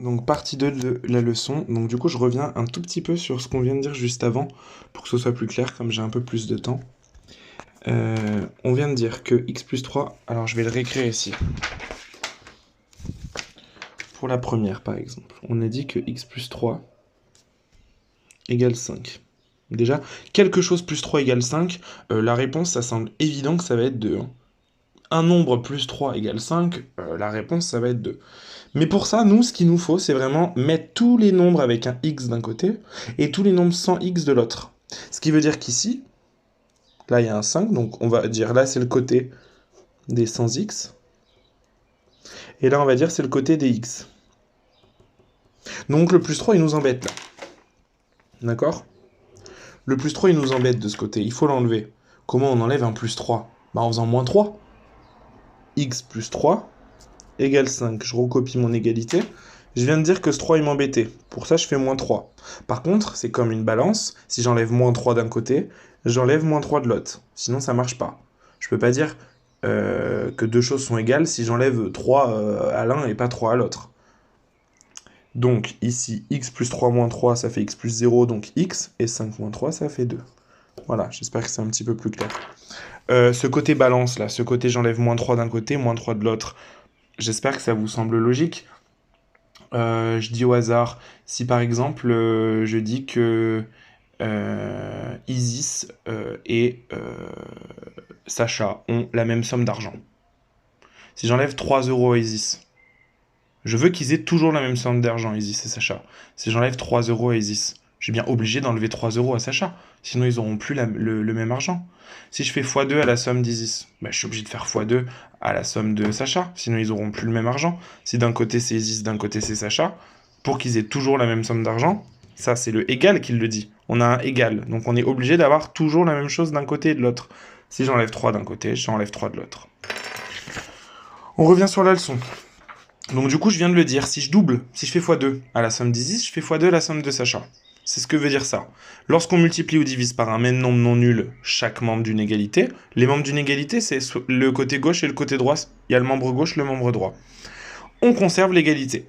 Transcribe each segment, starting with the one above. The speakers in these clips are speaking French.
Donc partie 2 de la leçon. Donc du coup, je reviens un tout petit peu sur ce qu'on vient de dire juste avant, pour que ce soit plus clair, comme j'ai un peu plus de temps. On vient de dire que x plus 3, alors je vais le réécrire ici. Pour la première, par exemple, on a dit que x plus 3 égale 5. Déjà, quelque chose plus 3 égale 5, la réponse, ça semble évident que ça va être 2. Hein. Un nombre plus 3 égale 5, la réponse, ça va être 2. Mais pour ça, nous, ce qu'il nous faut, c'est vraiment mettre tous les nombres avec un x d'un côté et tous les nombres sans x de l'autre. Ce qui veut dire qu'ici, là, il y a un 5, donc on va dire là, c'est le côté des sans x. Et là, on va dire c'est le côté des x. Donc le plus 3, il nous embête là. D'accord? Le plus 3, il nous embête de ce côté. Il faut l'enlever. Comment on enlève un plus 3? Bah, en faisant moins 3. X plus 3 égale 5. Je recopie mon égalité. Je viens de dire que ce 3, il m'embêtait. Pour ça, je fais moins 3. Par contre, c'est comme une balance. Si j'enlève moins 3 d'un côté, j'enlève moins 3 de l'autre. Sinon, ça marche pas. Je peux pas dire que deux choses sont égales si j'enlève 3 à l'un et pas 3 à l'autre. Donc ici, x plus 3 moins 3, ça fait x plus 0, donc x, et 5 moins 3, ça fait 2. Voilà, j'espère que c'est un petit peu plus clair. Ce côté balance, là, ce côté j'enlève moins 3 d'un côté, moins 3 de l'autre, j'espère que ça vous semble logique. Je dis au hasard, si par exemple, je dis que Isis et Sacha ont la même somme d'argent. Si j'enlève 3 euros à Isis, je veux qu'ils aient toujours la même somme d'argent, Isis et Sacha. Si j'enlève 3 euros à Isis, je suis bien obligé d'enlever 3 euros à Sacha. Sinon, ils n'auront plus le même argent. Si je fais x2 à la somme d'Isis, bah, je suis obligé de faire x2 à la somme de Sacha. Sinon, ils n'auront plus le même argent. Si d'un côté c'est Isis, d'un côté c'est Sacha, pour qu'ils aient toujours la même somme d'argent, ça c'est le égal qui le dit. On a un égal. Donc on est obligé d'avoir toujours la même chose d'un côté et de l'autre. Si j'enlève 3 d'un côté, j'enlève 3 de l'autre. On revient sur la leçon. Donc du coup, je viens de le dire, si je double, si je fais x2 à la somme d'Isis, je fais x2 à la somme de Sacha. C'est ce que veut dire ça. Lorsqu'on multiplie ou divise par un même nombre non nul chaque membre d'une égalité, les membres d'une égalité, c'est le côté gauche et le côté droit. Il y a le membre gauche, le membre droit. On conserve l'égalité.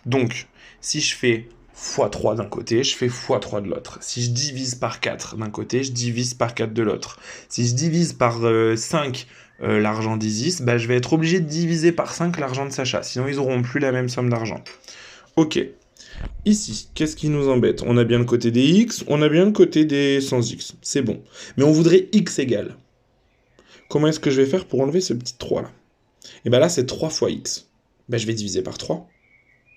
Donc, si je fais x3 d'un côté, je fais x3 de l'autre. Si je divise par 4 d'un côté, je divise par 4 de l'autre. Si je divise par 5 l'argent d'Isis, bah, je vais être obligé de diviser par 5 l'argent de Sacha. Sinon, ils n'auront plus la même somme d'argent. Ok. Ici, qu'est-ce qui nous embête? On a bien le côté des x, on a bien le côté des sans x. C'est bon. Mais on voudrait x égale. Comment est-ce que je vais faire pour enlever ce petit 3 là? Et bien là, c'est 3 fois x. Ben, je vais diviser par 3.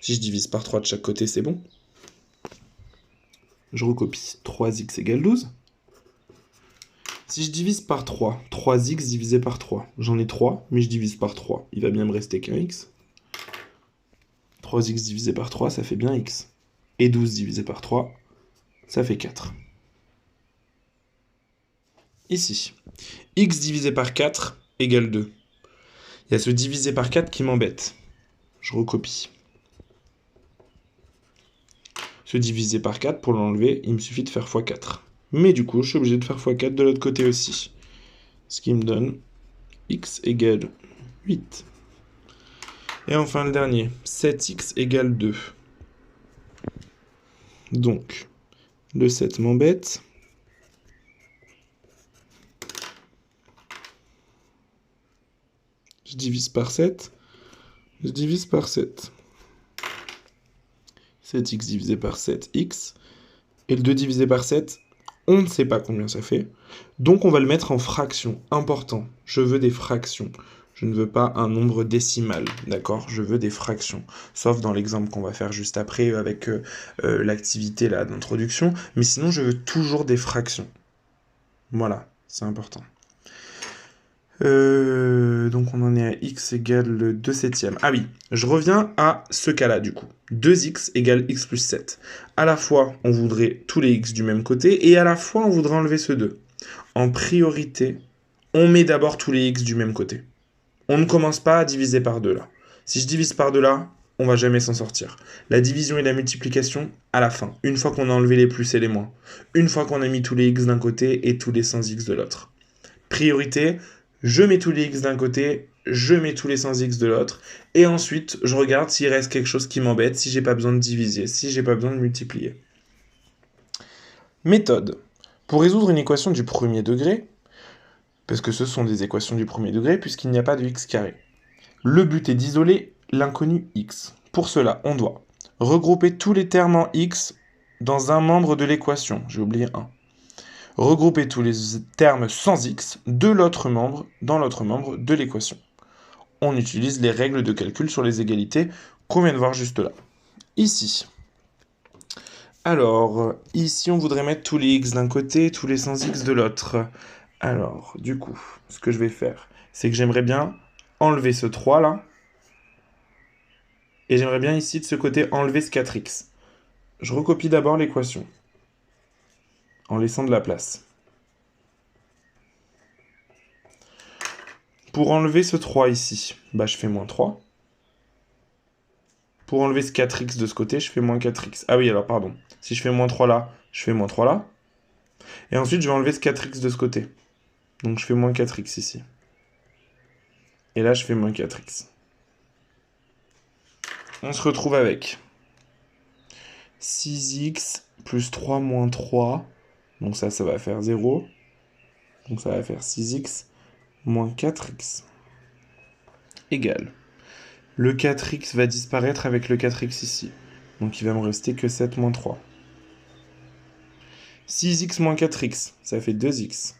Si je divise par 3 de chaque côté, c'est bon. Je recopie. 3x égale 12. Si je divise par 3, 3x divisé par 3. J'en ai 3, mais je divise par 3. Il va bien me rester qu'un x. 3x divisé par 3, ça fait bien x. Et 12 divisé par 3, ça fait 4. Ici, x divisé par 4 égale 2. Il y a ce divisé par 4 qui m'embête. Je recopie. Ce divisé par 4, pour l'enlever, il me suffit de faire x4. Mais du coup, je suis obligé de faire x4 de l'autre côté aussi. Ce qui me donne x égale 8. Et enfin le dernier, 7x égale 2. Donc, le 7 m'embête. Je divise par 7. Je divise par 7. 7x divisé par 7x. Et le 2 divisé par 7, on ne sait pas combien ça fait. Donc on va le mettre en fraction. Important, je veux des fractions. Je ne veux pas un nombre décimal, d'accord? Je veux des fractions. Sauf dans l'exemple qu'on va faire juste après avec l'activité d'introduction. Mais sinon, je veux toujours des fractions. Voilà, c'est important. Donc on en est à x égale 2 septièmes. Ah oui, je reviens à ce cas-là du coup. 2x égale x plus 7. À la fois, on voudrait tous les x du même côté, et à la fois, on voudrait enlever ce 2. En priorité, on met d'abord tous les x du même côté. On ne commence pas à diviser par 2 là. Si je divise par 2 là, on va jamais s'en sortir. La division et la multiplication, à la fin. Une fois qu'on a enlevé les plus et les moins. Une fois qu'on a mis tous les x d'un côté et tous les sans x de l'autre. Priorité, je mets tous les x d'un côté je mets tous les sens x de l'autre, et ensuite, je regarde s'il reste quelque chose qui m'embête, si j'ai pas besoin de diviser, si j'ai pas besoin de multiplier. Méthode. Pour résoudre une équation du premier degré, parce que ce sont des équations du premier degré, puisqu'il n'y a pas de x carré, le but est d'isoler l'inconnu x. Pour cela, on doit regrouper tous les termes en x dans un membre de l'équation. J'ai oublié un. Regrouper tous les termes sans x de l'autre membre dans l'autre membre de l'équation. On utilise les règles de calcul sur les égalités qu'on vient de voir juste là. Ici. Alors, ici, on voudrait mettre tous les x d'un côté, tous les sans x de l'autre. Alors, du coup, ce que je vais faire, c'est que j'aimerais bien enlever ce 3 là. Et j'aimerais bien ici, de ce côté, enlever ce 4x. Je recopie d'abord l'équation, en laissant de la place. Pour enlever ce 3 ici, bah je fais moins 3. Pour enlever ce 4x de ce côté, je fais moins 4x. Ah oui, alors pardon. Si je fais moins 3 là, je fais moins 3 là. Et ensuite, je vais enlever ce 4x de ce côté. Donc je fais moins 4x ici. Et là, je fais moins 4x. On se retrouve avec 6x plus 3 moins 3. Donc ça va faire 0. Donc ça va faire 6x moins 4x. Égal. Le 4x va disparaître avec le 4x ici. Donc il va me rester que 7 moins 3. 6x moins 4x, ça fait 2x.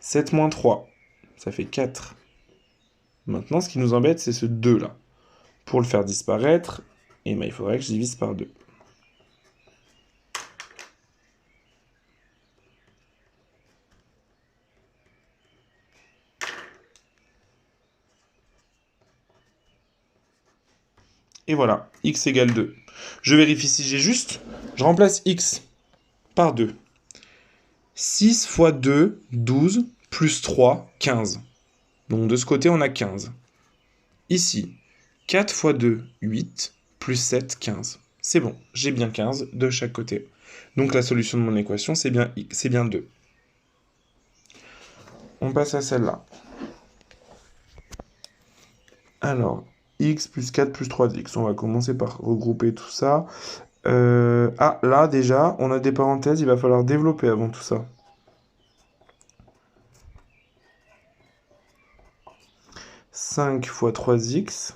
7 moins 3, ça fait 4. Maintenant, ce qui nous embête, c'est ce 2 là. Pour le faire disparaître, eh ben, il faudrait que je divise par 2. Et voilà, x égale 2. Je vérifie si j'ai juste. Je remplace x par 2. 6 fois 2, 12, plus 3, 15. Donc de ce côté, on a 15. Ici, 4 fois 2, 8, plus 7, 15. C'est bon, j'ai bien 15 de chaque côté. Donc la solution de mon équation, c'est bien 2. On passe à celle-là. Alors, x plus 4 plus 3x. On va commencer par regrouper tout ça. Ah, là, déjà, on a des parenthèses. Il va falloir développer avant tout ça. « 5 fois 3x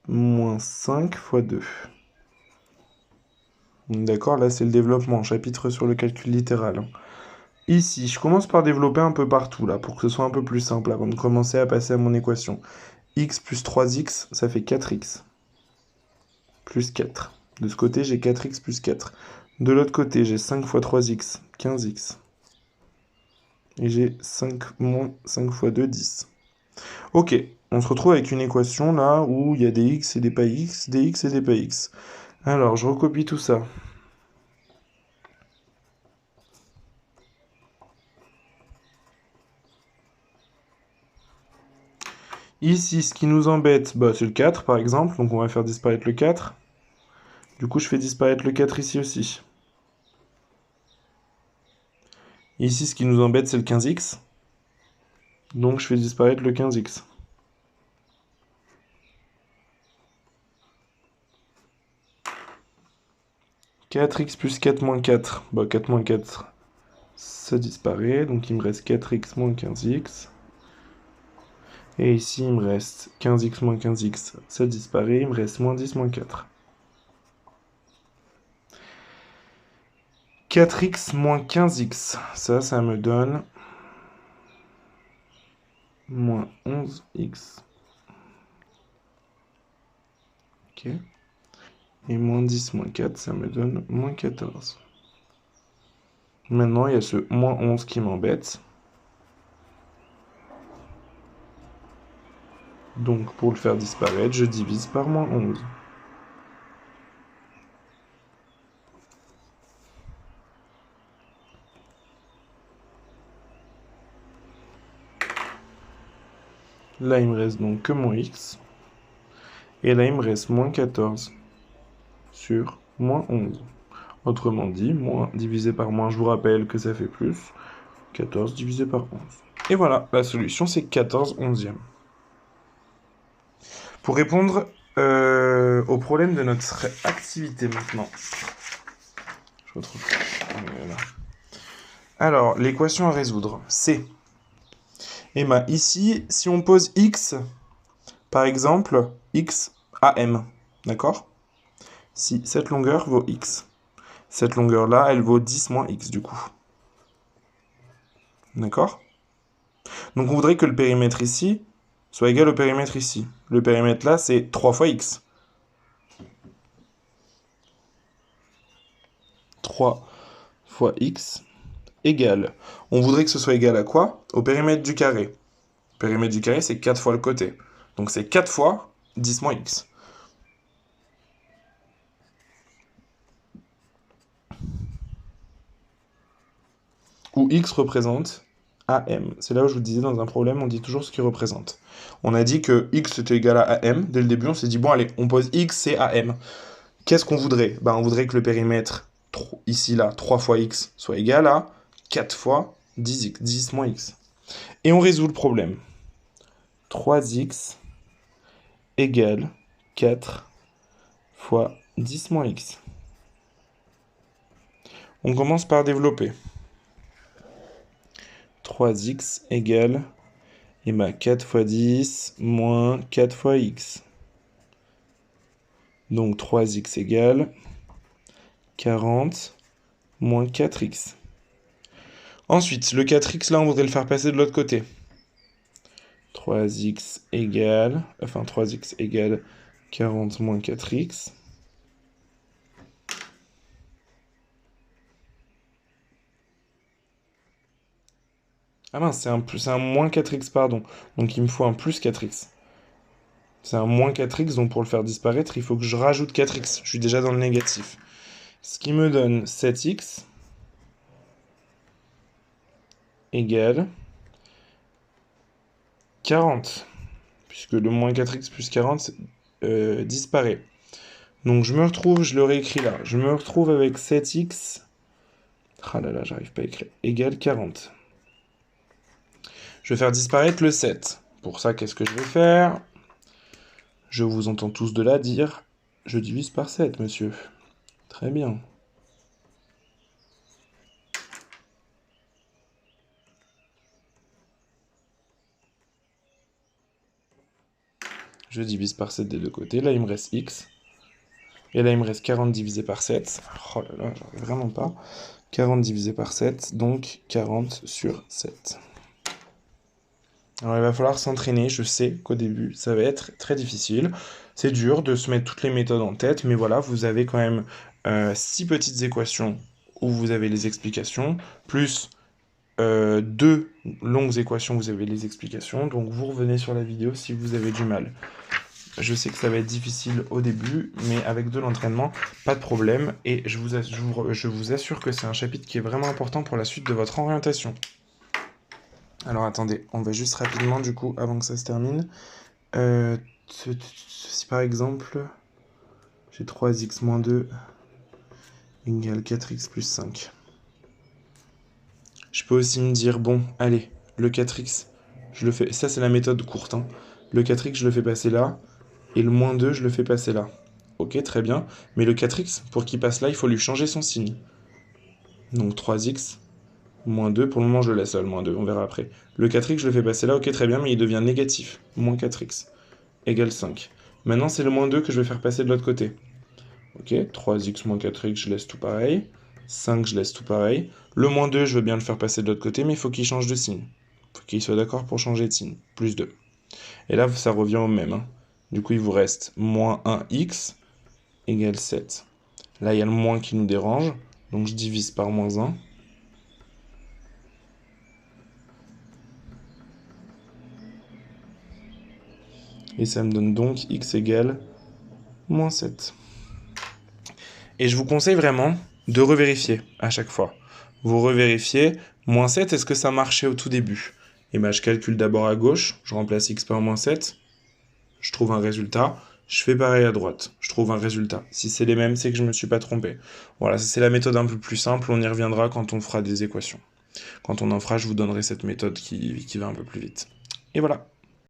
moins 5 fois 2. » D'accord, là, c'est le développement, chapitre sur le calcul littéral. Ici, je commence par développer un peu partout, là, pour que ce soit un peu plus simple, avant de commencer à passer à mon équation. X plus 3x, ça fait 4x. Plus 4. De ce côté, j'ai 4x plus 4. De l'autre côté, j'ai 5 fois 3x, 15x. Et j'ai 5 moins 5 fois 2, 10. Ok, on se retrouve avec une équation, là, où il y a des x et des pas x, des x et des pas x. Alors, je recopie tout ça. Ici, ce qui nous embête, bah, c'est le 4, par exemple. Donc, on va faire disparaître le 4. Du coup, je fais disparaître le 4 ici aussi. Ici, ce qui nous embête, c'est le 15x. Donc, je fais disparaître le 15x. « 4x plus 4 moins 4. Bah, 4 moins 4, ça disparaît. Donc, il me reste 4x moins 15x. Et ici, il me reste 15x moins 15x, ça disparaît. Il me reste moins 10 moins 4. 4x moins 15x, ça me donne moins 11x. Ok. Et moins 10 moins 4, ça me donne moins 14. Maintenant, il y a ce moins 11 qui m'embête. Donc, pour le faire disparaître, je divise par moins 11. Là, il me reste donc que moins x. Et là, il me reste moins 14 sur moins 11. Autrement dit, moins divisé par moins, je vous rappelle que ça fait plus. 14 divisé par 11. Et voilà, la solution c'est 14 onzièmes. Pour répondre au problème de notre activité maintenant. Je retrouve. Voilà. Alors, l'équation à résoudre, c'est... Et bien ici, si on pose x, par exemple, x à m, d'accord? Si cette longueur vaut x, cette longueur-là, elle vaut 10 moins x du coup. D'accord? Donc on voudrait que le périmètre ici soit égal au périmètre ici. Le périmètre là, c'est 3 fois x. 3 fois x égale. On voudrait que ce soit égal à quoi? Au périmètre du carré. Le périmètre du carré, c'est 4 fois le côté. Donc c'est 4 fois 10 moins x. Où x représente AM. C'est là où je vous disais, dans un problème, on dit toujours ce qu'il représente. On a dit que x était égal à AM. Dès le début, on s'est dit, bon allez, on pose x, c'est AM. Qu'est-ce qu'on voudrait? Ben, on voudrait que le périmètre, ici, là, 3 fois x, soit égal à 4 fois 10x, 10 moins x. Et on résout le problème. 3x égale 4 fois 10 moins x. On commence par développer. 3x égale 4 fois 10 moins 4 fois x. Donc 3x égale 40 moins 4x. Ensuite, le 4x, là, on voudrait le faire passer de l'autre côté. 3x égale 40 moins 4x. Ah mince, c'est un moins 4x, pardon. Donc il me faut un plus 4x. C'est un moins 4x, donc pour le faire disparaître, il faut que je rajoute 4x. Je suis déjà dans le négatif. Ce qui me donne 7x égale 40. Puisque le moins 4x plus 40 disparaît. Donc je me retrouve, je le réécris là. Je me retrouve avec 7x. Ah là là, j'arrive pas à écrire. Égale 40. Je vais faire disparaître le 7. Pour ça, qu'est-ce que je vais faire? Je vous entends tous de là dire, je divise par 7, monsieur. Très bien. Je divise par 7 des deux côtés. Là, il me reste x. Et là, il me reste 40 divisé par 7. Oh là là, j'arrive vraiment pas. 40 divisé par 7, donc 40 sur 7. Alors, il va falloir s'entraîner. Je sais qu'au début, ça va être très difficile. C'est dur de se mettre toutes les méthodes en tête, mais voilà, vous avez quand même 6 petites équations où vous avez les explications, plus 2 longues équations où vous avez les explications. Donc, vous revenez sur la vidéo si vous avez du mal. Je sais que ça va être difficile au début, mais avec de l'entraînement, pas de problème. Et je vous assure que c'est un chapitre qui est vraiment important pour la suite de votre orientation. Alors attendez, on va juste rapidement du coup, avant que ça se termine. Si par exemple, j'ai 3x moins 2 égale 4x plus 5. Je peux aussi me dire, bon, allez, le 4x, je le fais... Ça, c'est la méthode courte, hein. Le 4x, je le fais passer là. Et le moins 2, je le fais passer là. Ok, très bien. Mais le 4x, pour qu'il passe là, il faut lui changer son signe. Donc 3x, moins 2. Pour le moment, je le laisse là, le moins 2. On verra après. Le 4x, je le fais passer là. Ok, très bien, mais il devient négatif. Moins 4x égale 5. Maintenant, c'est le moins 2 que je vais faire passer de l'autre côté. Ok, 3x moins 4x, je laisse tout pareil. 5, je laisse tout pareil. Le moins 2, je veux bien le faire passer de l'autre côté, mais il faut qu'il change de signe. Il faut qu'il soit d'accord pour changer de signe. Plus 2. Et là, ça revient au même, hein. Du coup, il vous reste moins 1x égale 7. Là, il y a le moins qui nous dérange. Donc, je divise par moins 1. Et ça me donne donc x égale moins 7. Et je vous conseille vraiment de revérifier à chaque fois. Vous revérifiez, moins 7, est-ce que ça marchait au tout début? Et bien, je calcule d'abord à gauche, je remplace x par moins 7, je trouve un résultat. Je fais pareil à droite, je trouve un résultat. Si c'est les mêmes, c'est que je ne me suis pas trompé. Voilà, ça c'est la méthode un peu plus simple, on y reviendra quand on fera des équations. Quand on en fera, je vous donnerai cette méthode qui va un peu plus vite. Et voilà.